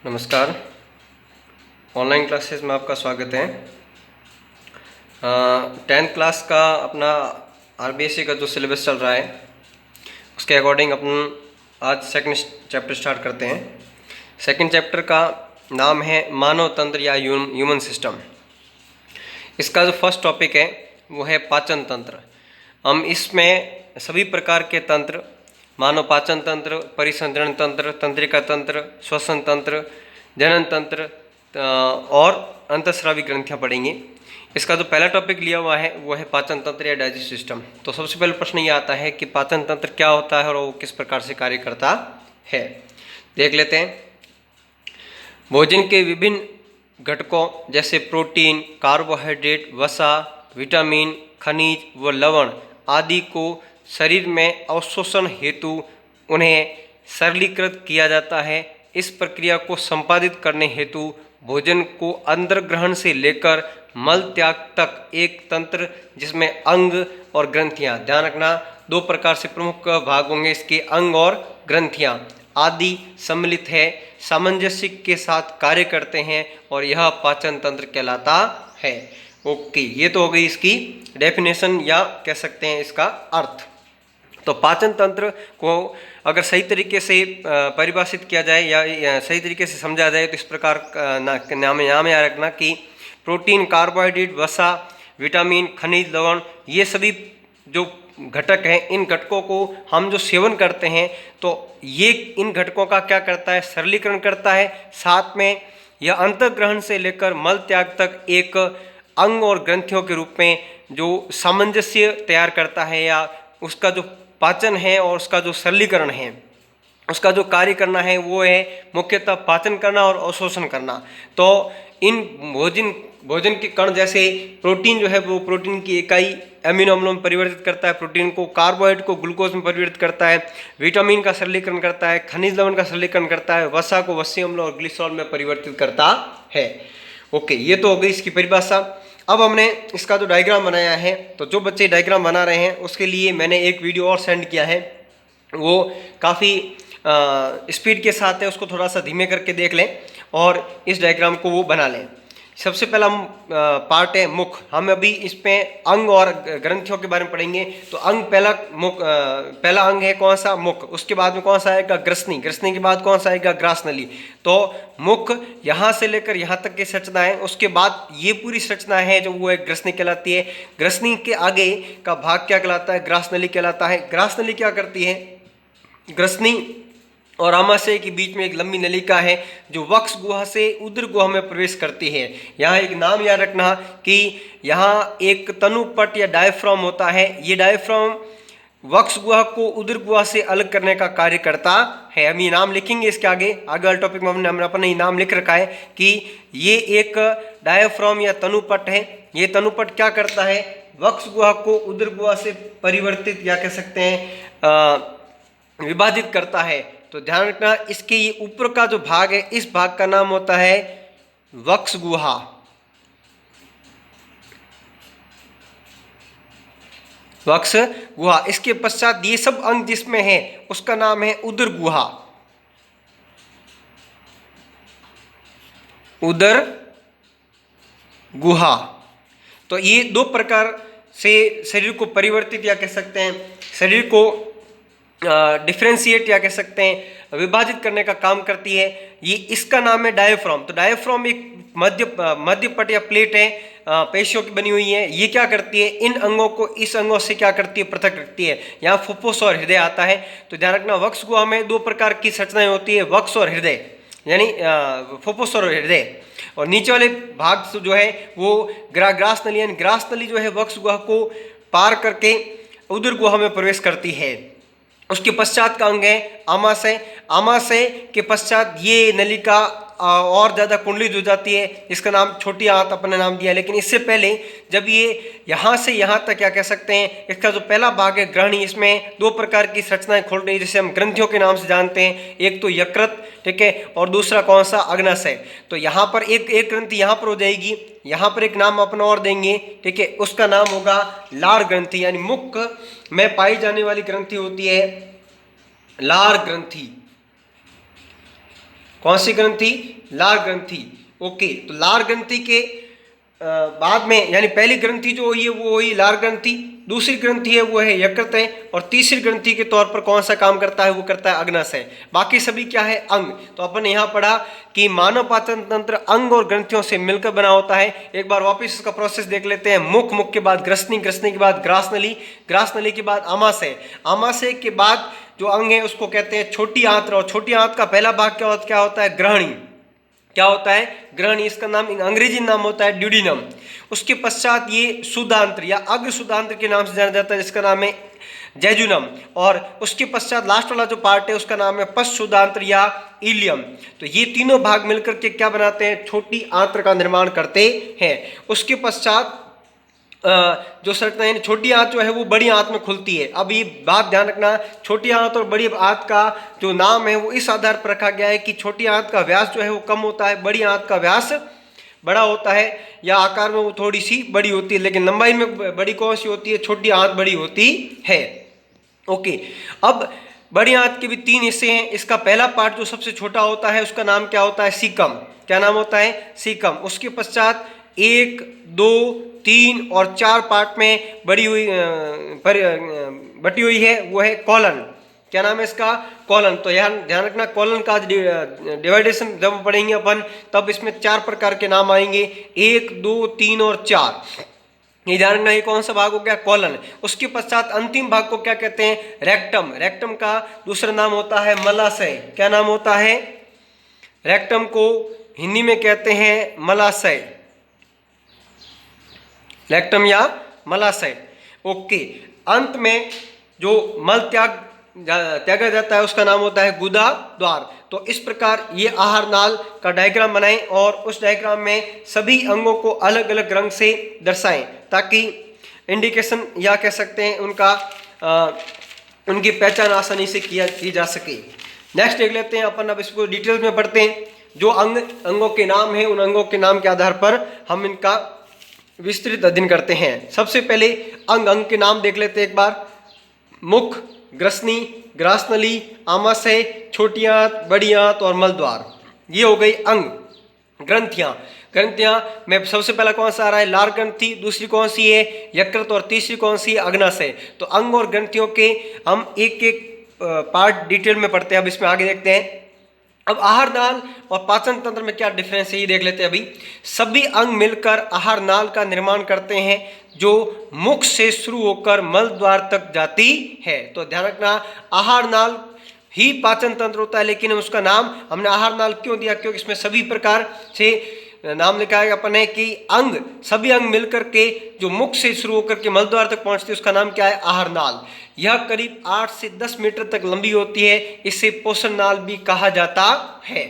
नमस्कार। Online classes में आपका स्वागत है। 10th क्लास का अपना आरबीएससी का जो सिलेबस चल रहा है उसके अकॉर्डिंग अपन आज सेकंड चैप्टर स्टार्ट करते हैं। सेकंड चैप्टर का नाम है मानव तंत्र या ह्यूमन सिस्टम। इसका जो फर्स्ट टॉपिक है वो है पाचन तंत्र। हम इसमें सभी प्रकार के तंत्र, मानव पाचन तंत्र, परिसंचरण तंत्र, तंत्रिका तंत्र, श्वसन तंत्र, जनन तंत्र और अंतःस्रावी ग्रंथियाँ पढ़ेंगे। इसका जो पहला टॉपिक लिया हुआ है वो है पाचन तंत्र या डाइजेस्टिव सिस्टम। तो सबसे पहले प्रश्न ये आता है कि पाचन तंत्र क्या होता है और वो किस प्रकार से कार्य करता है। देख लेते हैं। भोजन के विभिन्न घटकों जैसे प्रोटीन, कार्बोहाइड्रेट, वसा, विटामिन, खनिज व लवण आदि को शरीर में अवशोषण हेतु उन्हें सरलीकृत किया जाता है। इस प्रक्रिया को संपादित करने हेतु भोजन को अंदर ग्रहण से लेकर मल त्याग तक एक तंत्र जिसमें अंग और ग्रंथियां, ध्यान रखना दो प्रकार से प्रमुख भाग होंगे इसके, अंग और ग्रंथियां आदि सम्मिलित है, सामंजस्य के साथ कार्य करते हैं और यह पाचन तंत्र कहलाता है। ओके, ये तो हो गई इसकी डेफिनेशन या कह सकते हैं इसका अर्थ। तो पाचन तंत्र को अगर सही तरीके से परिभाषित किया जाए या सही तरीके से समझा जाए तो इस प्रकार नाम याद रखना कि प्रोटीन, कार्बोहाइड्रेट, वसा, विटामिन, खनिज, लवण, ये सभी जो घटक हैं, इन घटकों को हम जो सेवन करते हैं तो ये इन घटकों का क्या करता है, सरलीकरण करता है। साथ में यह अंतर्ग्रहण से लेकर मल त्याग तक एक अंग और ग्रंथियों के रूप में जो सामंजस्य तैयार करता है या उसका जो पाचन है और उसका जो सरलीकरण है, उसका जो कार्य करना है वो है मुख्यतः पाचन करना और अवशोषण करना। तो इन भोजन के कण जैसे प्रोटीन जो है वो प्रोटीन की इकाई अमीनो अम्लों में परिवर्तित करता है, प्रोटीन को, कार्बोहाइड्रेट को ग्लूकोज में परिवर्तित करता है, विटामिन का सरलीकरण करता है, खनिज लवण का सरलीकरण करता है, वसा को वसीय अम्ल और ग्लिसरॉल में परिवर्तित करता है। ओके, ये तो हो गई इसकी परिभाषा। अब हमने इसका जो डायग्राम बनाया है, तो जो बच्चे डायग्राम बना रहे हैं उसके लिए मैंने एक वीडियो और सेंड किया है, वो काफ़ी स्पीड के साथ है, उसको थोड़ा सा धीमे करके देख लें और इस डायग्राम को वो बना लें। सबसे पहला पार्ट है मुख। हम अभी इसमें अंग और ग्रंथियों के बारे में पढ़ेंगे। तो अंग पहला अंग है कौन सा, मुख। उसके बाद में कौन सा आएगा, ग्रसनी। ग्रसनी के बाद कौन सा आएगा, ग्रास नली। तो मुख यहाँ से लेकर यहाँ तक की संरचना है, उसके बाद ये पूरी संरचना है जो वो है ग्रसनी कहलाती है। ग्रसनी के आगे का भाग क्या कहलाता है, ग्रास नली कहलाता है। ग्रास नली क्या करती है, ग्रसनी और आमाशय के बीच में एक लंबी नलिका है जो वक्ष गुहा से उदर गुहा में प्रवेश करती है। यहाँ एक नाम याद रखना कि यहाँ एक तनुपट या डायफ्राम होता है। ये डायफ्राम वक्ष गुहा को उदर गुहा से अलग करने का कार्य करता है। हम ये नाम लिखेंगे इसके आगे वाले टॉपिक में हमने अपना ये नाम लिख रखा है कि ये एक डायफ्राम या तनुपट है। ये तनुपट क्या करता है, वक्ष गुहा को उदर गुहा से परिवर्तित या कह सकते हैं विभाजित करता है। तो ध्यान रखना, इसके ये ऊपर का जो भाग है, इस भाग का नाम होता है वक्ष गुहा। वक्ष गुहा। इसके पश्चात ये सब अंग जिसमें है उसका नाम है उदर गुहा। उदर गुहा। तो ये दो प्रकार से शरीर को परिवर्तित या कह सकते हैं शरीर को डिफ्रेंशिएट या कह सकते हैं विभाजित करने का काम करती है। ये इसका नाम है डायफ्राम। तो डायफ्राम एक मध्यपट या प्लेट है, पेशियों की बनी हुई है। ये क्या करती है, इन अंगों को इस अंगों से क्या करती है, पृथक रखती है। यहाँ फुफ्फुस और हृदय आता है। तो ध्यान रखना, वक्ष गुहा में दो प्रकार की संरचनाएं होती है, वक्ष और हृदय, यानी फुफ्फुस और हृदय। और नीचे वाले भाग जो है वो ग्रास नली, यानी ग्रास नली जो है वक्ष गुहा को पार करके उदर गुहा में प्रवेश करती है। उसके पश्चात का अंग है आमाशय। आमाशय के पश्चात ये नलिका और ज़्यादा कुंडलित हो जाती है, इसका नाम छोटी आंत अपने नाम दिया। लेकिन इससे पहले जब ये यहाँ से यहाँ तक क्या कह सकते हैं, इसका जो पहला भाग है ग्रहणी, इसमें दो प्रकार की संरचनाएं खोल रही है जिसे हम ग्रंथियों के नाम से जानते हैं। एक तो यकृत, ठीक है, और दूसरा कौन सा, अग्नाशय। तो यहाँ पर एक ग्रंथि यहाँ पर हो जाएगी, यहाँ पर एक नाम अपना और देंगे, ठीक है, उसका नाम होगा लार ग्रंथि। यानी मुख में पाई जाने वाली ग्रंथि होती है लार ग्रंथि। कौन सी ग्रंथि? लार ग्रंथि। ओके, तो लार ग्रंथि के बाद में यानी पहली ग्रंथि जो हुई है वो हुई लार ग्रंथि, दूसरी ग्रंथि है वो है यकृत है, और तीसरी ग्रंथि के तौर पर कौन सा काम करता है? वो करता है अग्नाशय। बाकी सभी क्या है? अंग। तो अपन यहाँ पढ़ा कि मानव पाचन तंत्र अंग और ग्रंथियों से मिलकर बना होता है। एक बार वापस इसका प्रोसेस देख लेते हैं। मुख, मुख के बाद ग्रसनी, ग्रसनी के बाद ग्रासनली, ग्रासनली के बाद आमाशय, आमाशय के बाद जो अंग है उसको कहते हैं छोटी आंत्र, और छोटी आंत्र का पहला भाग क्या होता है? ग्रहणी। क्या होता है? ग्रहणी। इसका नाम अंग्रेजी नाम होता है ड्यूडिनम। उसके पश्चात ये सुधांत्र या अग्र सुधांत्र के नाम से जाना जाता है, जिसका नाम है जेजुनम, और उसके पश्चात लास्ट वाला जो पार्ट है उसका नाम है पश्च सुधांत्र या इलियम। तो ये तीनों भाग मिलकर के क्या बनाते हैं? छोटी आंत्र का निर्माण करते हैं। उसके पश्चात जो संरचना है, छोटी आंत जो है वो बड़ी आंत में खुलती है। अब ये बात ध्यान रखना, छोटी आंत और बड़ी आंत का जो नाम है वो इस आधार पर रखा गया है कि छोटी आंत का व्यास जो है वो कम होता है, बड़ी आंत का व्यास बड़ा होता है, या आकार में वो थोड़ी सी बड़ी होती है, लेकिन लंबाई में बड़ी कौन सी होती है? छोटी आंत बड़ी होती है। ओके, अब बड़ी आंत के भी तीन हिस्से हैं। इसका पहला पार्ट जो सबसे छोटा होता है उसका नाम क्या होता है? सीकम। क्या नाम होता है? सीकम। उसके पश्चात 1, 2, 3 और 4 पार्ट में बटी हुई है वो है कॉलन। क्या नाम है इसका? कॉलन। तो यहाँ ध्यान रखना, कॉलन का डिवाइडेशन जब पढ़ेंगे अपन तब इसमें 4 प्रकार के नाम आएंगे, 1, 2, 3 और 4। ये ध्यान रखना, ये कौन सा भाग हो गया? कॉलन। उसके पश्चात अंतिम भाग को क्या कहते हैं? रेक्टम। रेक्टम का दूसरा नाम होता है मलाशय। क्या नाम होता है? रेक्टम को हिंदी में कहते हैं मलाशय, रेक्टम या मलाशय। ओके, अंत में जो मल त्यागा जाता है उसका नाम होता है गुदा द्वार। तो इस प्रकार ये आहार नाल का डायग्राम बनाएं और उस डायग्राम में सभी अंगों को अलग अलग रंग से दर्शाएं, ताकि इंडिकेशन या कह सकते हैं उनकी पहचान आसानी से की जा सके। नेक्स्ट देख लेते हैं अपन, अब इसको डिटेल्स में पढ़ते हैं। जो अंगों के नाम हैं उन अंगों के नाम के आधार पर हम इनका विस्तृत अध्ययन करते हैं। सबसे पहले अंग के नाम देख लेते हैं एक बार। मुख, ग्रसनी, ग्रासनली, आमाशय, छोटी आंत, बड़ी आंत और मलद्वार, ये हो गई अंग। ग्रंथियां में सबसे पहला कौन सा आ रहा है? लार ग्रंथि। दूसरी कौन सी है? यकृत। और तीसरी कौन सी है? अग्नाशय। तो अंग और ग्रंथियों के हम एक एक पार्ट डिटेल में पढ़ते हैं। अब इसमें आगे देखते हैं। अब आहार नाल और पाचन तंत्र में क्या डिफरेंस है ये देख लेते हैं। अभी सभी अंग मिलकर आहार नाल का निर्माण करते हैं जो मुख से शुरू होकर मल द्वार तक जाती है। तो ध्यान रखना, आहार नाल ही पाचन तंत्र होता है, लेकिन उसका नाम हमने आहार नाल क्यों दिया? क्योंकि इसमें सभी प्रकार से नाम लिखा है अपन है कि सभी अंग मिलकर के जो मुख से शुरू होकर के मल द्वार तक पहुंचते हैं उसका नाम क्या है? आहार नाल। यह करीब 8 से 10 मीटर तक लंबी होती है। इसे पोषण नाल भी कहा जाता है।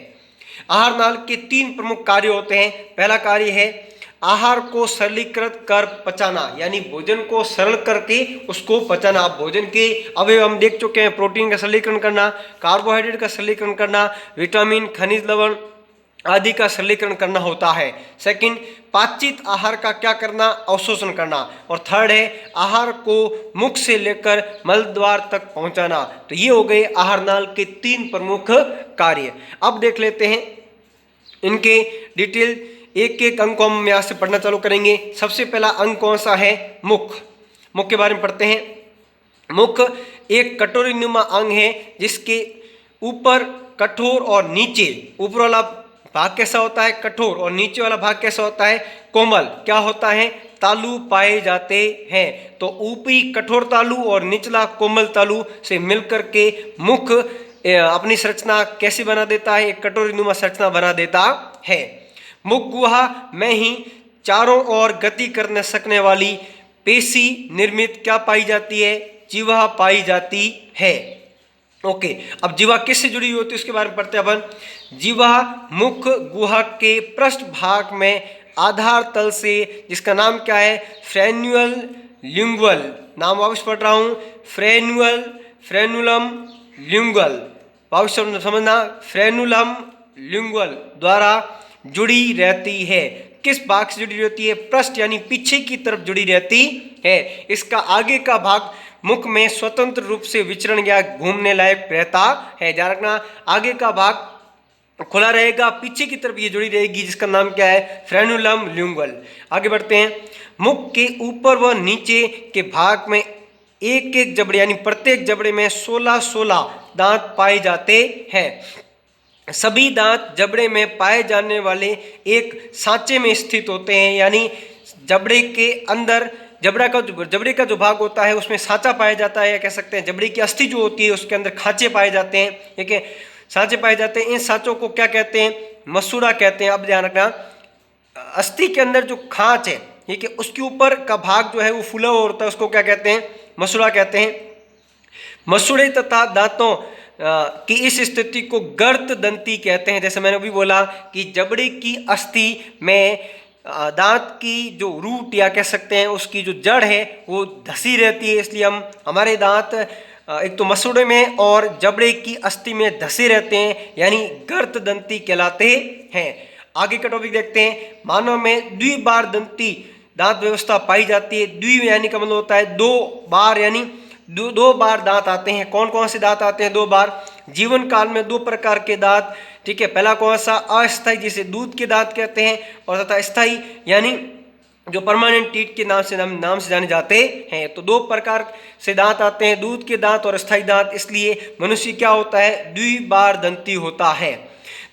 आहार नाल के 3 प्रमुख कार्य होते हैं। पहला कार्य है आहार को सरलीकृत कर पचाना, यानी भोजन को सरल करके उसको पचाना। अब भोजन के अवयव हम देख चुके हैं, प्रोटीन का सरलीकरण करना, कार्बोहाइड्रेट का सरलीकरण करना, विटामिन, खनिज लवण आदि का सरलीकरण करना होता है। सेकंड, पाचित आहार का क्या करना? अवशोषण करना। और थर्ड है आहार को मुख से लेकर मल द्वार तक पहुंचाना। तो ये हो गए आहार नाल के 3 प्रमुख कार्य। अब देख लेते हैं इनके डिटेल, एक एक अंग को हम यहाँ से पढ़ना चालू करेंगे। सबसे पहला अंग कौन सा है? मुख। मुख के बारे में पढ़ते हैं। मुख एक कटोरीनुमा अंग है जिसके ऊपर कठोर और नीचे, ऊपर वाला भाग कैसा होता है? कठोर, और नीचे वाला भाग कैसा होता है? कोमल। क्या होता है? तालु पाए जाते हैं। तो ऊपरी कठोर तालु और निचला कोमल तालु से मिलकर के मुख अपनी संरचना कैसे बना देता है? एक कटोरीनुमा संरचना बना देता है। मुख गुहा में ही चारों ओर गति करने सकने वाली पेशी निर्मित क्या पाई जाती है? जीवा पाई जाती है। ओके, अब जीवा किससे जुड़ी हुई होती है उसके बारे में पढ़ते हैं अपन। जीवा मुख गुहा के पृष्ठ भाग में आधार तल से, जिसका नाम क्या है? फ्रेन्यूल लिंगुअल। नाम वापस पढ़ रहा हूँ, फ्रेनुलम लिंगुअल। वापस समझना, फ्रेनुलम लिंगुअल द्वारा जुड़ी रहती है। किस भाग से जुड़ी रहती है? पृष्ठ यानी पीछे की तरफ जुड़ी रहती है। इसका आगे का भाग मुख में स्वतंत्र रूप से विचरण या घूमने लायक रहता है। ध्यान रखना, आगे का भाग खुला रहेगा, पीछे की तरफ ये जुड़ी रहेगी, जिसका नाम क्या है, फ्रेनुलम लिंगुअल। आगे बढ़ते हैं। मुख के ऊपर व नीचे के भाग में एक एक जबड़े यानी प्रत्येक जबड़े में 16-16 दांत पाए जाते हैं। सभी दांत जबड़े में पाए जाने वाले एक सांचे में स्थित होते हैं, यानी जबड़े के अंदर जबड़े का जो भाग होता है उसमें सांचा पाया जाता है, या कह सकते हैं जबड़े की अस्थि जो होती है उसके अंदर खांचे पाए जाते हैं, ठीक है, सांचे पाए जाते हैं। इन सांचों को क्या कहते हैं, मसूड़ा कहते हैं। अब ध्यान रखना, अस्थि के अंदर जो खांच है, ठीक है, उसके ऊपर का भाग जो है वो फूला हुआ होता है, उसको क्या कहते हैं, मसूड़ा कहते हैं। मसूड़े तथा दांतों की इस स्थिति को गर्त दंती कहते हैं। जैसे मैंने अभी बोला कि जबड़े की अस्थि में दांत की जो रूट या कह सकते हैं उसकी जो जड़ है वो धसी रहती है, इसलिए हमारे दांत एक तो मसूड़े में और जबड़े की अस्थि में धसे रहते हैं, यानी गर्त दंती कहलाते हैं। आगे का टॉपिक देखते हैं। मानव में द्विबार दंती दांत व्यवस्था पाई जाती है। द्वि यानी का मतलब होता है दो बार, यानी दो बार दांत आते हैं। कौन कौन से दांत आते हैं दो बार? जीवन काल में दो प्रकार के दांत, ठीक है। पहला कौन सा? अस्थायी, जिसे दूध के दांत कहते हैं, और तथा स्थायी यानी जो परमानेंट टीथ के नाम से जाने जाते हैं। तो दो प्रकार से दांत आते हैं, दूध के दांत और स्थायी दांत। इसलिए मनुष्य क्या होता है, द्विबार दंती होता है।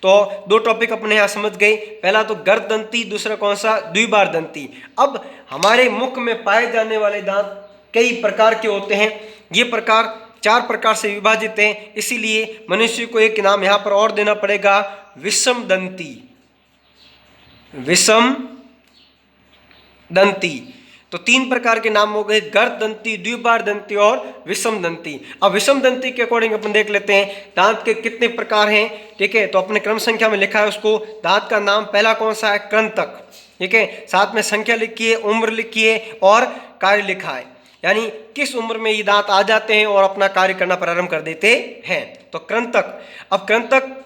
तो दो टॉपिक अपने यहाँ समझ गए। पहला तो गर्त दंती, दूसरा कौन सा, द्विबार दंती। अब हमारे मुख में पाए जाने वाले दांत कई प्रकार के होते हैं। ये प्रकार 4 प्रकार से विभाजित हैं, इसीलिए मनुष्य को एक नाम यहाँ पर और देना पड़ेगा, विषम दंती। विषम दंती। तो 3 प्रकार के नाम हो गए, गर्त दंती, द्विबार दंती और विषम दंती। अब विषम दंती के अकॉर्डिंग अपन देख लेते हैं दांत के कितने प्रकार हैं, ठीक है। तो अपने क्रम संख्या में लिखा है उसको। दांत का नाम पहला कौन सा है, कृंतक, ठीक है। साथ में संख्या लिखिए, उम्र लिखिए और कार्य लिखा है, यानी किस उम्र में ये दांत आ जाते हैं और अपना कार्य करना प्रारंभ कर देते हैं। तो कृंतक। अब कृंतक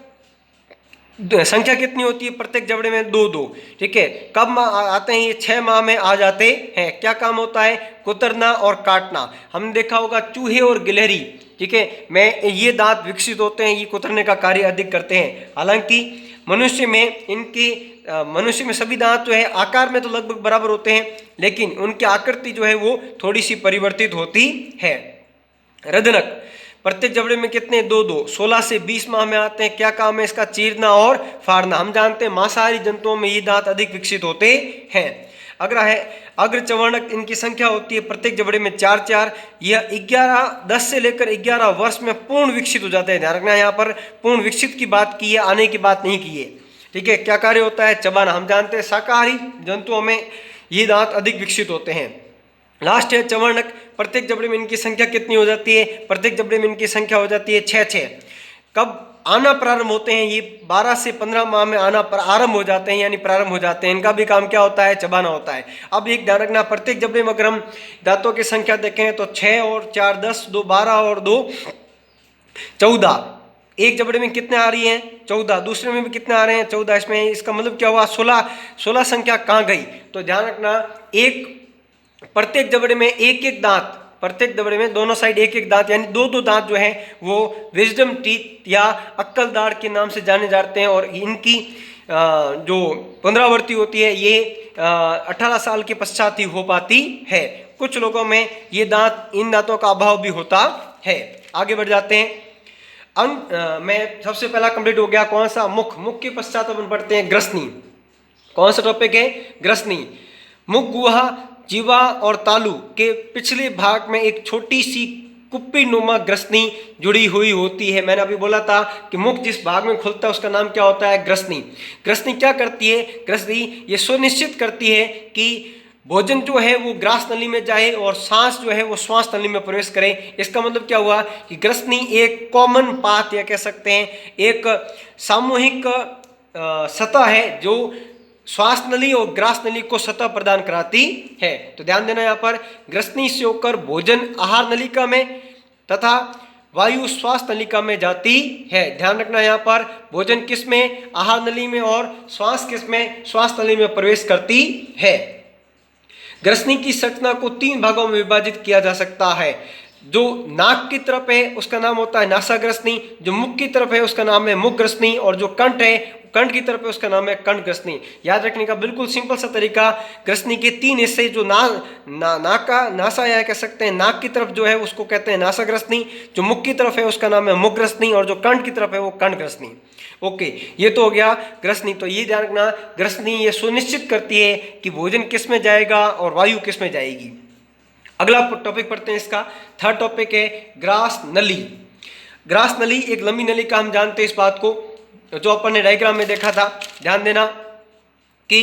संख्या कितनी होती है, प्रत्येक जबड़े में 2-2, ठीक है। कब आते हैं ये, 6 माह में आ जाते हैं। क्या काम होता है, कुतरना और काटना। हमने देखा होगा चूहे और गिलहरी, ठीक है, में ये दांत विकसित होते हैं, ये कुतरने का कार्य अधिक करते हैं। हालांकि मनुष्य में सभी दांत जो है आकार में तो लगभग बराबर होते हैं, लेकिन उनकी आकृति जो है वो थोड़ी सी परिवर्तित होती है। रदनक, प्रत्येक जबड़े में कितने, 2-2, 16 से 20 माह में आते हैं। क्या काम है इसका, चीरना और फाड़ना। हम जानते हैं मांसाहारी जंतुओं में ये दांत अधिक विकसित होते हैं। अगला है अग्रचवर्णक, इनकी संख्या होती है प्रत्येक जबड़े में 4-4। यह 10 से लेकर 11 वर्ष में पूर्ण विकसित हो जाते हैं। ध्यान रखना, यहाँ पर पूर्ण विकसित की बात की है, आने की बात नहीं की है, ठीक है। क्या कार्य होता है, चबाना। हम जानते हैं शाकाहारी जंतुओं में ये दांत अधिक विकसित होते हैं। लास्ट है चवर्णक, प्रत्येक जबड़े में इनकी संख्या कितनी हो जाती है, प्रत्येक जबड़े में इनकी संख्या हो जाती है 6-6। कब आना प्रारंभ होते हैं, ये 12 से 15 माह में आना आरंभ हो जाते हैं, यानी प्रारंभ हो जाते हैं। इनका भी काम क्या होता है, चबाना होता है। अब एक ध्यान रखना, प्रत्येक जबड़े में अगर हम दांतों की संख्या देखें तो 6 और 4 10, 2 12 और 2 14। एक जबड़े में कितने आ रही हैं, 14, दूसरे में भी कितने आ रहे हैं, 14। इसमें इसका मतलब क्या हुआ, 16 संख्या कहाँ गई। तो ध्यान रखना, प्रत्येक जबड़े में एक दांत, प्रत्येक जबड़े में दोनों साइड एक दांत, यानी 2-2 दांत जो है वो विजडम टीथ या अक्कल दाढ़ के नाम से जाने जाते हैं। और इनकी जो पुनरावृत्ति होती है ये 18 साल के पश्चात ही हो पाती है। कुछ लोगों में ये इन दांतों का अभाव भी होता है। आगे बढ़ जाते हैं। में सबसे पहला कंप्लीट हो गया कौन सा, मुख के पश्चात अपन पढ़ते हैं ग्रसनी। कौन सा टॉपिक है, ग्रसनी। मुख, गुहा, जीवा और तालु के पिछले भाग में एक छोटी सी कुप्पी नुमा ग्रसनी जुड़ी हुई होती है। मैंने अभी बोला था कि मुख जिस भाग में खुलता है उसका नाम क्या होता है, ग्रसनी। ग्रसनी क्या करती है, ग्रसनी ये सुनिश्चित करती है कि भोजन जो है वो ग्रास नली में जाए और सांस जो है वो श्वास नली में प्रवेश करे। इसका मतलब क्या हुआ कि ग्रसनी एक कॉमन पाथ या कह सकते हैं एक सामूहिक सतह है जो श्वास नली और ग्रास नली को सतह प्रदान कराती है। तो ध्यान देना, यहाँ पर ग्रसनी से होकर भोजन आहार नलिका में तथा वायु श्वास नलिका में जाती है। ध्यान रखना, यहाँ पर भोजन किस में, आहार नली में, और श्वास किस में, श्वास नली में प्रवेश करती है। ग्रसनी की संरचना को 3 भागों में विभाजित किया जा सकता है। जो नाक की तरफ है उसका नाम होता है नासाग्रसनी, जो मुख की तरफ है उसका नाम है मुखग्रसनी, और जो कंठ है कंठ की तरफ है उसका नाम है कंठग्रसनी। याद रखने का बिल्कुल सिंपल सा तरीका, ग्रसनी के 3 हिस्से, जो नाक का नासा या कह सकते हैं नाक की तरफ जो है उसको कहते हैं नासाग्रसनी, जो मुख की तरफ है उसका नाम है मुखग्रसनी, और जो कंठ की तरफ है वो कंठग्रसनी। ओके, ये तो हो गया ग्रसनी। तो ये ध्यान रखना, ग्रसनी ये सुनिश्चित करती है कि भोजन किस में जाएगा और वायु किस में जाएगी। अगला टॉपिक पढ़ते हैं इसका, थर्ड टॉपिक है ग्रास नली। ग्रास नली एक लंबी नली का हम जानते हैं इस बात को, जो अपन ने डायग्राम में देखा था। ध्यान देना कि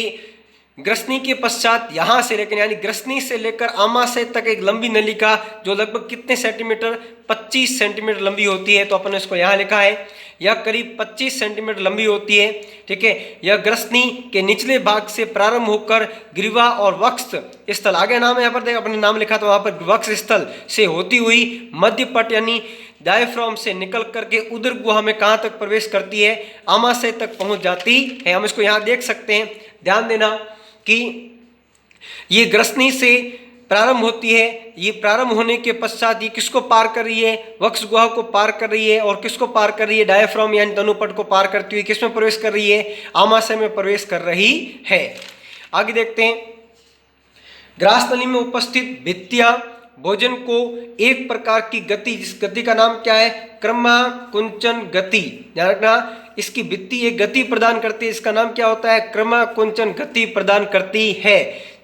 ग्रसनी के पश्चात यहां से लेकर, यानी ग्रसनी से लेकर आमाशय तक एक लंबी नलिका जो लगभग कितने सेंटीमीटर, 25 सेंटीमीटर लंबी होती है। तो अपन ने इसको यहां लिखा है, यह करीब 25 सेंटीमीटर लंबी होती है। ठीक है, यह ग्रसनी के निचले भाग से प्रारंभ होकर ग्रीवा और वक्ष स्थल, आगे नाम यहाँ पर देख अपने नाम लिखा था वहां पर, वक्ष स्थल से होती हुई मध्य पट यानी डायफ्राम से निकल करके उदर गुहा में कहां तक प्रवेश करती है, आमाशय तक पहुंच जाती है। हम इसको यहां देख सकते हैं। ध्यान देना कि ये ग्रसनी से प्रारंभ होती है, ये प्रारंभ होने के पश्चात ये किसको पार कर रही है, वक्ष गुहा को पार कर रही है, और किसको पार कर रही है, डायफ्राम यानी तनुपट को पार करती हुई किसमें प्रवेश कर रही है, आमाशय में प्रवेश कर रही है। आगे देखते हैं, ग्रास नली में उपस्थित भित्तियां भोजन को एक प्रकार की गति, जिस गति का नाम क्या है, क्रमाकुंचन गति। ध्यान रखना, इसकी भित्ति एक गति प्रदान करती है, इसका नाम क्या होता है, क्रमाकुंचन गति प्रदान करती है,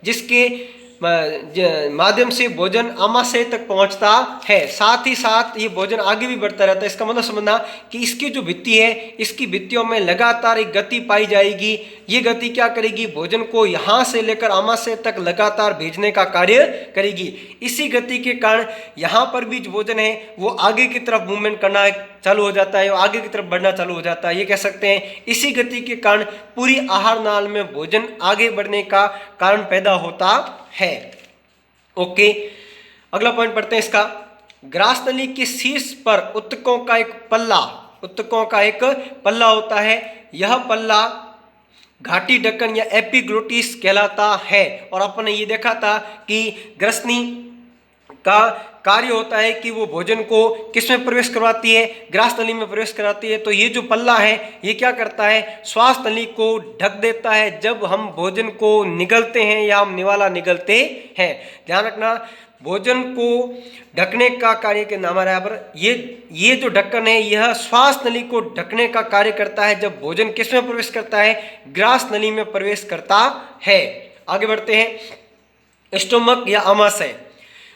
जिसके माध्यम से भोजन आमाशय तक पहुंचता है। साथ ही साथ ये भोजन आगे भी बढ़ता रहता है। इसका मतलब समझना कि इसकी जो भित्ति है, इसकी भित्तियों में लगातार एक गति पाई जाएगी। ये गति क्या करेगी, भोजन को यहाँ से लेकर आमाशय तक लगातार भेजने का कार्य करेगी। इसी गति के कारण यहाँ पर भी जो भोजन है वो आगे की तरफ मूवमेंट करना चालू हो जाता है, आगे की तरफ बढ़ना चालू हो जाता है। ये कह सकते हैं इसी गति के कारण पूरी आहार नाल में भोजन आगे बढ़ने का कारण पैदा होता है। ओके, अगला पॉइंट पढ़ते हैं इसका, ग्रास नली के शीर्ष पर उत्तकों का एक पल्ला होता है। यह पल्ला घाटी ढक्कन या एपिग्लोटिस कहलाता है। और अपन ने ये देखा था कि ग्रसनी का कार्य होता है कि वो भोजन को किसमें प्रवेश करवाती है, ग्रास नली में प्रवेश कराती है। तो ये जो पल्ला है ये क्या करता है, श्वास नली को ढक देता है जब हम भोजन को निगलते हैं या हम निवाला निगलते हैं। ध्यान रखना, भोजन को ढकने का कार्य के नाम है यहाँ पर, ये जो ढक्कन है यह श्वास नली को ढकने का कार्य करता है जब भोजन किसमें प्रवेश करता है, ग्रास नली में प्रवेश करता है। आगे बढ़ते हैं, स्टोमक या आमाशय।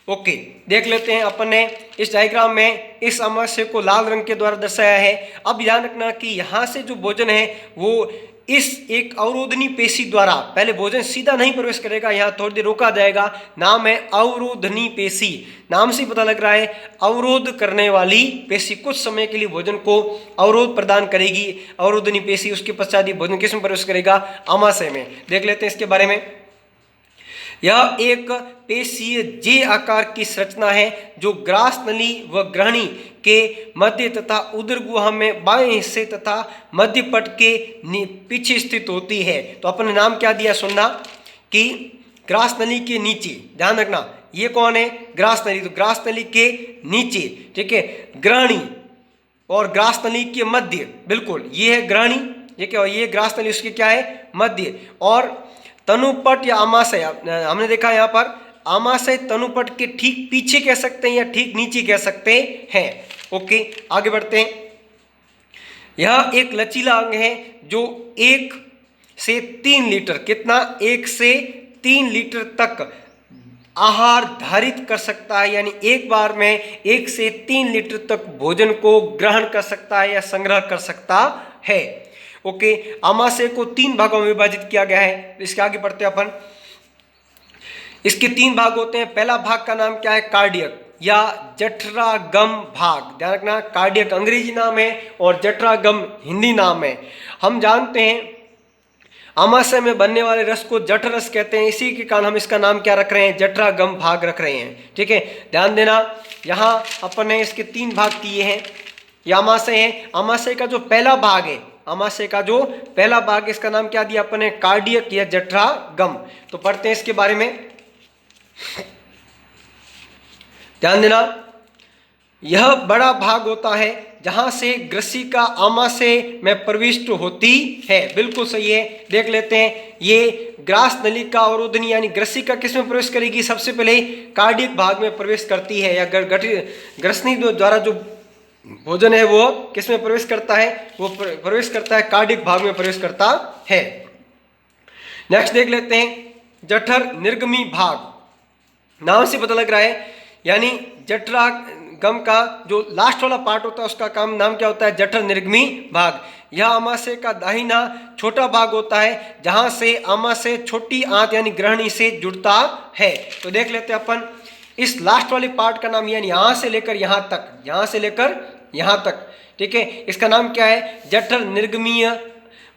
ओके, देख लेते हैं अपन ने इस डायग्राम में इस आमाशय को लाल रंग के द्वारा दर्शाया है। अब ध्यान रखना कि यहाँ से जो भोजन है वो इस एक अवरोधनी पेशी द्वारा, पहले भोजन सीधा नहीं प्रवेश करेगा, यहाँ थोड़ी देर रोका जाएगा। नाम है अवरोधनी पेशी, नाम से पता लग रहा है अवरोध करने वाली पेशी कुछ समय के लिए भोजन को अवरोध प्रदान करेगी, अवरोधनी पेशी। उसके पश्चात ही भोजन किस में प्रवेश करेगा, आमाशय में। देख लेते हैं इसके बारे में। यह एक पेशीय जे आकार की संरचना है जो ग्रास नली व ग्रहणी के मध्य तथा उदर गुहा में बाएं हिस्से तथा मध्य पट के पीछे स्थित होती है। तो अपन ने नाम क्या दिया, सुनना कि ग्रास नली के नीचे। ध्यान रखना, ये कौन है, ग्रास नली। तो ग्रास नली के नीचे, ठीक है, ग्रहणी और ग्रास नली के मध्य, बिल्कुल ये है ग्रहणी, ये क्या, ये ग्रास नली, उसके क्या है, मध्य। और तनुपट या आमाशय, हमने देखा यहाँ पर आमाशय तनुपट के ठीक पीछे कह सकते हैं या ठीक नीचे कह सकते हैं। ओके, आगे बढ़ते हैं। यह एक लचीला अंग है जो 1 से 3 लीटर, कितना, 1 से 3 लीटर तक आहार धारित कर सकता है, यानी एक बार में 1 से 3 लीटर तक भोजन को ग्रहण कर सकता है या संग्रह कर सकता है। ओके, आमाशय को 3 भागों में विभाजित किया गया है। इसके आगे बढ़ते हैं अपन। इसके 3 भाग होते हैं। पहला भाग का नाम क्या है, कार्डियक या जठरागम भाग। ध्यान रखना, कार्डियक अंग्रेजी नाम है और जठरागम हिंदी नाम है। हम जानते हैं आमाशय में बनने वाले रस को जठरस कहते हैं, इसी के कारण हम इसका नाम क्या रख रहे हैं, जठरागम भाग रख रहे हैं। ठीक है, ध्यान देना, यहाँ अपन ने इसके 3 भाग किए हैं। यह आमाशय है। आमाशय का जो पहला भाग है, आमाशय का जो पहला भाग, इसका नाम क्या दिया अपन ने, कार्डियक या जठरागम। तो पढ़ते हैं इसके बारे में। ध्यान देना, यह बड़ा भाग होता है जहां से ग्रसिका आमाशय में प्रविष्ट होती है। बिल्कुल सही है। देख लेते हैं, ये ग्रास नलिका अवरोधनी यानी ग्रसिका किस में प्रवेश करेगी? सबसे पहले कार्डियक भाग में प्रवेश करती है, या ग्रसनी द्वारा जो भोजन है वो किस में प्रवेश करता है? वो प्रवेश करता है कार्डियक भाग में प्रवेश करता है। नेक्स्ट देख लेते हैं, जठर निर्गमी भाग। नाम से पता लग रहा है, यानी जठरागम का जो लास्ट वाला पार्ट होता है उसका काम नाम क्या होता है? जठर निर्गमी भाग। यह आमाशय का दाहिना छोटा भाग होता है जहां से आमाशय छोटी आंत यानी ग्रहणी से जुड़ता है। तो देख लेते हैं अपन इस लास्ट वाले पार्ट का नाम, यानी यहां से लेकर यहां तक, यहां से लेकर यहां तक, ठीक है, इसका नाम क्या है? जठर निर्गमीय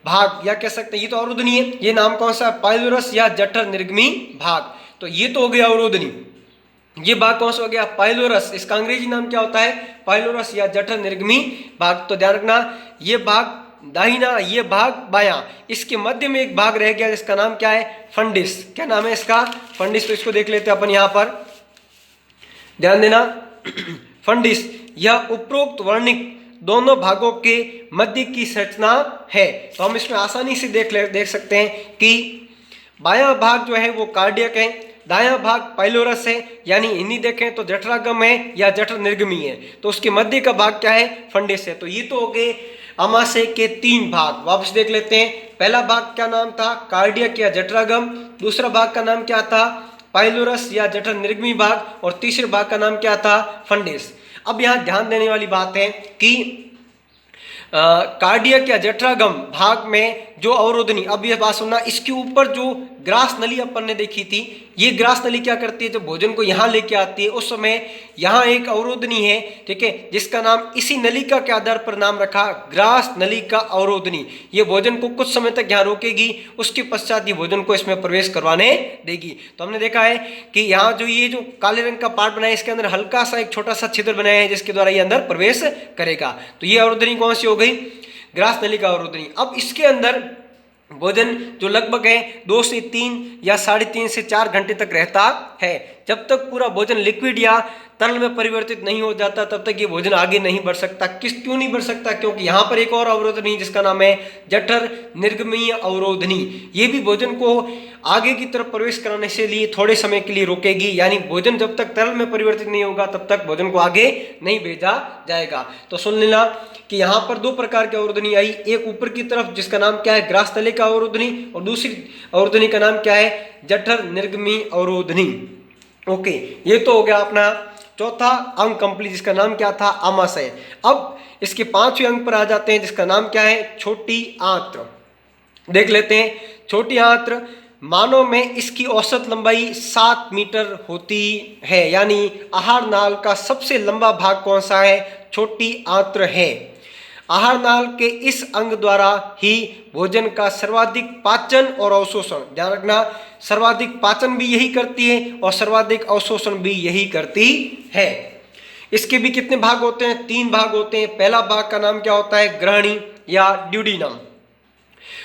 भाग, या कह सकते हैं ये तो अवरोधनी है। ये नाम कौन सा? पाइलोरस या जठर निर्गमी भाग। तो ये तो हो गया अवरोधनी। ये भाग कौन सा हो गया? पाइलोरस। इसका अंग्रेजी नाम क्या होता है? पाइलोरस या जठर निर्गमी भाग। तो ध्यान रखना, ये भाग दाहिना, ये भाग बायां, इसके मध्य में एक भाग रह गया जिसका नाम क्या है? फंडिस। क्या नाम है इसका? फंडिस। तो इसको देख लेते हैं अपन यहां पर, ध्यान देना। फंडिस यह उपरोक्त वर्णिक दोनों भागों के मध्य की संरचना है। तो हम इसमें आसानी से देख सकते हैं कि बायां भाग जो है वो कार्डियक है, दायां भाग पाइलोरस है, यानी इन्हीं देखें तो जठरागम है या जठर निर्गमी है, तो उसके मध्य का भाग क्या है? फंडिस है। तो ये तो हो गए आमाशय के 3 भाग। वापस देख लेते हैं, पहला भाग क्या नाम था? कार्डियक या जठरागम। दूसरा भाग का नाम क्या था? पाइलोरस या जठर निर्गमी भाग। और तीसरे भाग का नाम क्या था? फंडिस। अब यहाँ ध्यान देने वाली बात है कि कार्डियक या जठरागम भाग में जो अवरोधनी, अब ये बात सुनना, इसके ऊपर जो ग्रास नली अपन ने देखी थी, ये ग्रास नली क्या करती है? जब भोजन को यहाँ लेके आती है उस समय यहाँ एक अवरोधनी है, ठीक है, जिसका नाम इसी नलिका के आधार पर नाम रखा ग्रास नलिका अवरोधनी। ये भोजन को कुछ समय तक यहाँ रोकेगी, उसके पश्चात ये भोजन को इसमें प्रवेश करवाने देगी। तो हमने देखा है कि यहाँ जो ये जो काले रंग का पार्ट बनाया, इसके अंदर हल्का सा एक छोटा सा छिद्र बनाया है जिसके द्वारा ये अंदर प्रवेश करेगा। तो ये अवरोधनी कौन सी हो गई? ग्रास नलिका अवरोधनी। अब इसके अंदर भोजन जो लगभग है 2 से 3 या 3.5 से 4 घंटे तक रहता है। जब तक पूरा भोजन लिक्विड या तरल में परिवर्तित नहीं हो जाता तब तक ये भोजन आगे नहीं बढ़ सकता। क्यों नहीं बढ़ सकता? क्योंकि यहाँ पर एक और अवरोधनी जिसका नाम है जठर निर्गमीय अवरोधनी, ये भी भोजन को आगे की तरफ प्रवेश कराने से लिए थोड़े समय के लिए रोकेगी, यानी भोजन जब तक तरल में परिवर्तित नहीं होगा तब तक भोजन को आगे नहीं भेजा जाएगा। तो सुन लेना कि यहाँ पर 2 प्रकार की अवरोधनी आई, एक ऊपर की तरफ जिसका नाम क्या है? ग्रास नलिका अवरोधनी, और दूसरी अवरोधनी का नाम क्या है? जठर निर्गमी अवरोधनी। ओके, ये तो हो गया अपना चौथा अंग कंप्लीट, जिसका नाम क्या था? आमाशय। अब इसके 5वें अंग पर आ जाते हैं जिसका नाम क्या है? छोटी आंत्र। देख लेते हैं, छोटी आंत्र मानव में इसकी औसत लंबाई 7 मीटर होती है, यानी आहार नाल का सबसे लंबा भाग कौन सा है? छोटी आंत्र है। आहार नाल के इस अंग द्वारा ही भोजन का सर्वाधिक पाचन और अवशोषण, ध्यान रखना, सर्वाधिक पाचन भी यही करती है और सर्वाधिक अवशोषण भी यही करती है। इसके भी कितने भाग होते हैं? 3 भाग होते हैं। पहला भाग का नाम क्या होता है? ग्रहणी या ड्यूडिनम।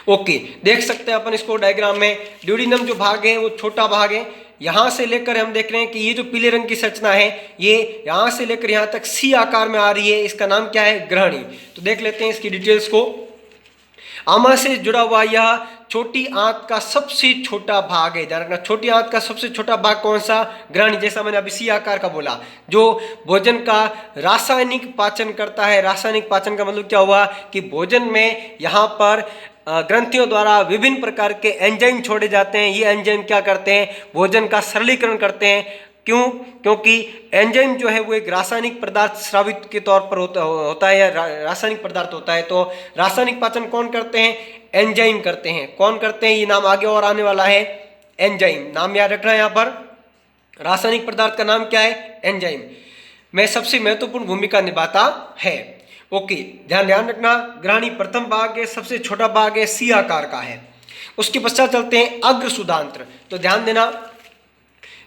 ओके, देख सकते हैं अपन इसको डायग्राम में। ड्यूडिनम जो भाग है वो छोटा भाग है। यहां से लेकर हम देख रहे हैं कि ये जो पीले रंग की संरचना है ये यहां से लेकर यहां तक सी आकार में आ रही है, इसका नाम क्या है? ग्रहणी। तो देख लेते हैं इसकी डिटेल्स को। आमाशय से जुड़ा हुआ यह छोटी आंत का सबसे छोटा भाग है। ध्यान रखना, छोटी आंत का सबसे छोटा भाग कौन सा? ग्रहणी। जैसा मैंने अभी सी आकार का बोला, जो भोजन का रासायनिक पाचन करता है। रासायनिक पाचन का मतलब क्या हुआ कि भोजन में यहाँ पर ग्रंथियों द्वारा विभिन्न प्रकार के एंजाइम छोड़े जाते हैं। ये एंजाइम क्या करते हैं? भोजन का सरलीकरण करते हैं। क्यों? क्योंकि एंजाइम जो है वो एक रासायनिक पदार्थ स्रावित के तौर पर होता है या रासायनिक पदार्थ होता है। तो रासायनिक पाचन कौन करते हैं? एंजाइम करते हैं। कौन करते हैं? ये नाम आगे और आने वाला है, एंजाइम। नाम याद रखना है यहाँ पर, रासायनिक पदार्थ का नाम क्या है? एंजाइम में सबसे महत्वपूर्ण भूमिका निभाता है। ओके, ध्यान रखना, ग्रहणी प्रथम भाग है, सबसे छोटा भाग है, सी आकार का है। उसके पश्चात चलते हैं अग्र सुधांत्र। तो ध्यान देना,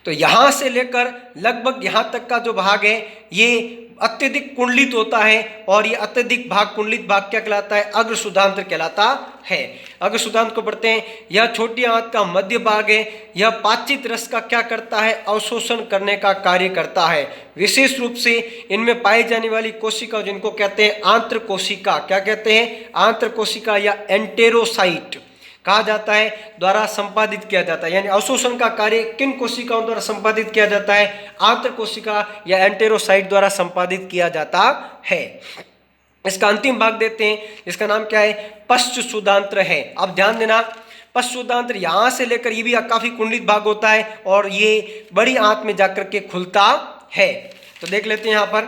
तो यहां से लेकर लगभग यहां तक का जो भाग है ये अत्यधिक कुंडलित होता है और ये अत्यधिक भाग कुंडलित भाग क्या कहलाता है? अग्र शुद्धांत्र कहलाता है। अग्र शुद्धांत्र को पढ़ते हैं। यह छोटी आंत का मध्य भाग है। यह पाचित रस का क्या करता है? अवशोषण करने का कार्य करता है। विशेष रूप से इनमें पाई जाने वाली कोशिका जिनको कहते हैं आंत्र कोशिका, क्या कहते हैं? आंत्र कोशिका या एंटेरोसाइट कहा जाता है, द्वारा संपादित किया जाता है। यानी अवशोषण का कार्य किन कोशिकाओं द्वारा संपादित किया जाता है? आंत्र कोशिका या एंटेरोसाइट द्वारा संपादित किया जाता है। इसका अंतिम भाग देते हैं, इसका नाम क्या है? पश्च शुद्धांत्र है। अब ध्यान देना, पश्च शुद्धांत्र यहां से लेकर ये भी काफी कुंडलित भाग होता है और ये बड़ी आंत में जाकर के खुलता है। तो देख लेते हैं यहां पर,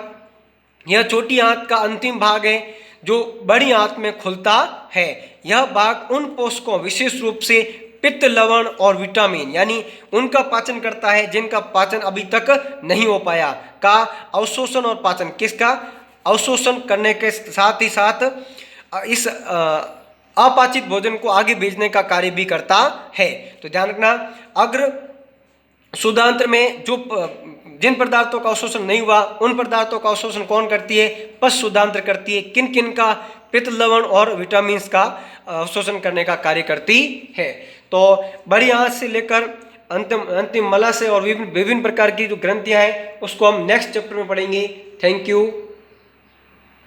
यह छोटी आंत का अंतिम भाग है जो बड़ी आंत में खुलता है। यह भाग उन पोषकों, विशेष रूप से पित्त, लवण और विटामिन, यानी उनका पाचन करता है जिनका पाचन अभी तक नहीं हो पाया, का अवशोषण और पाचन, किसका? अवशोषण करने के साथ ही साथ इस अपाचित भोजन को आगे भेजने का कार्य भी करता है। तो ध्यान रखना, अग्र शुद्धांत्र में जो जिन पदार्थों का अवशोषण नहीं हुआ उन पदार्थों का अवशोषण कौन करती है? पश्च शुद्धांत्र करती है। किन किन का? पित्त, लवण और विटामिन का अवशोषण करने का कार्य करती है। तो बड़ी आंत से लेकर अंतिम मलाशय और विभिन्न प्रकार की जो ग्रंथियां हैं उसको हम नेक्स्ट चैप्टर में पढ़ेंगे। Thank you.